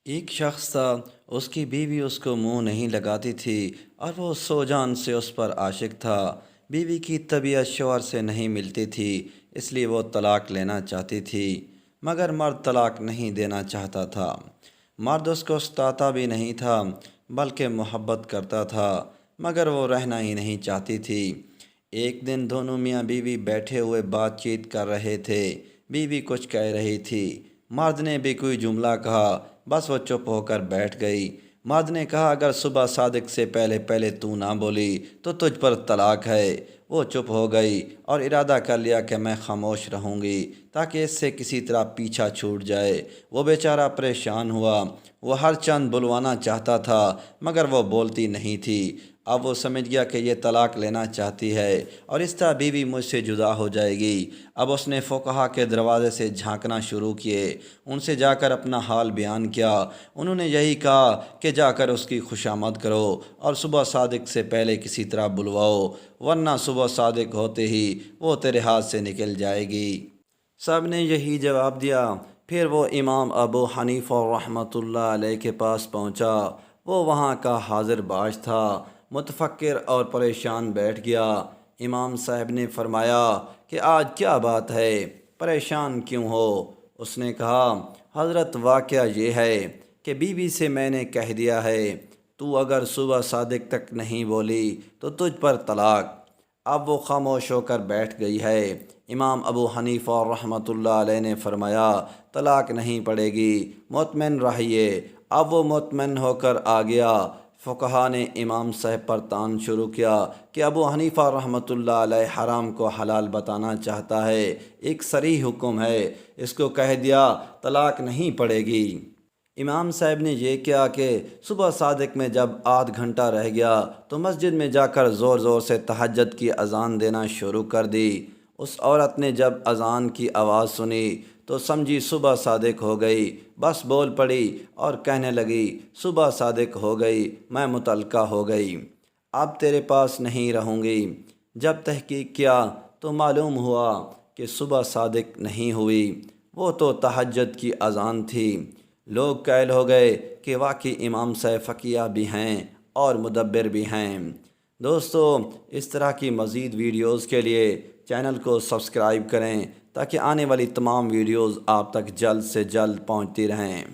ایک شخص تھا، اس کی بیوی اس کو منہ نہیں لگاتی تھی اور وہ سو جان سے اس پر عاشق تھا۔ بیوی کی طبیعت شوہر سے نہیں ملتی تھی، اس لیے وہ طلاق لینا چاہتی تھی، مگر مرد طلاق نہیں دینا چاہتا تھا۔ مرد اس کو ستاتا بھی نہیں تھا، بلکہ محبت کرتا تھا، مگر وہ رہنا ہی نہیں چاہتی تھی۔ ایک دن دونوں میاں بیوی بیٹھے ہوئے بات چیت کر رہے تھے۔ بیوی کچھ کہہ رہی تھی، مرد نے بھی کوئی جملہ کہا، بس وہ چپ ہو کر بیٹھ گئی۔ مرد نے کہا، اگر صبح صادق سے پہلے تو نہ بولی تو تجھ پر طلاق ہے۔ وہ چپ ہو گئی اور ارادہ کر لیا کہ میں خاموش رہوں گی تاکہ اس سے کسی طرح پیچھا چھوٹ جائے۔ وہ بیچارہ پریشان ہوا، وہ ہر چند بلوانا چاہتا تھا مگر وہ بولتی نہیں تھی۔ اب وہ سمجھ گیا کہ یہ طلاق لینا چاہتی ہے اور اس طرح بیوی مجھ سے جدا ہو جائے گی۔ اب اس نے فقہا کے دروازے سے جھانکنا شروع کیے، ان سے جا کر اپنا حال بیان کیا۔ انہوں نے یہی کہا کہ جا کر اس کی خوشامد کرو اور صبح صادق سے پہلے کسی طرح بلواؤ، ورنہ صبح صادق ہوتے ہی وہ تیرے ہاتھ سے نکل جائے گی۔ سب نے یہی جواب دیا۔ پھر وہ امام ابو حنیفہ رحمۃ اللہ علیہ کے پاس پہنچا۔ وہ وہاں کا حاضر باش تھا، متفکر اور پریشان بیٹھ گیا۔ امام صاحب نے فرمایا کہ آج کیا بات ہے، پریشان کیوں ہو؟ اس نے کہا، حضرت واقعہ یہ ہے کہ بیوی سے میں نے کہہ دیا ہے، تو اگر صبح صادق تک نہیں بولی تو تجھ پر طلاق۔ اب وہ خاموش ہو کر بیٹھ گئی ہے۔ امام ابو حنیفہ رحمۃ اللہ علیہ نے فرمایا، طلاق نہیں پڑے گی، مطمئن رہیے۔ اب وہ مطمئن ہو کر آ گیا۔ فقہا نے امام صاحب پر طعن شروع کیا کہ ابو حنیفہ رحمۃ اللہ علیہ حرام کو حلال بتانا چاہتا ہے، ایک صریح حکم ہے، اس کو کہہ دیا طلاق نہیں پڑے گی۔ امام صاحب نے یہ کیا کہ صبح صادق میں جب آدھ گھنٹہ رہ گیا تو مسجد میں جا کر زور زور سے تہجد کی اذان دینا شروع کر دی۔ اس عورت نے جب اذان کی آواز سنی تو سمجھی صبح صادق ہو گئی، بس بول پڑی اور کہنے لگی، صبح صادق ہو گئی، میں متعلقہ ہو گئی، اب تیرے پاس نہیں رہوں گی۔ جب تحقیق کیا تو معلوم ہوا کہ صبح صادق نہیں ہوئی، وہ تو تہجد کی اذان تھی۔ لوگ قائل ہو گئے کہ واقعی امام صاحب فقیہ بھی ہیں اور مدبر بھی ہیں۔ دوستو، اس طرح کی مزید ویڈیوز کے لیے چینل کو سبسکرائب کریں تاکہ آنے والی تمام ویڈیوز آپ تک جلد سے جلد پہنچتی رہیں۔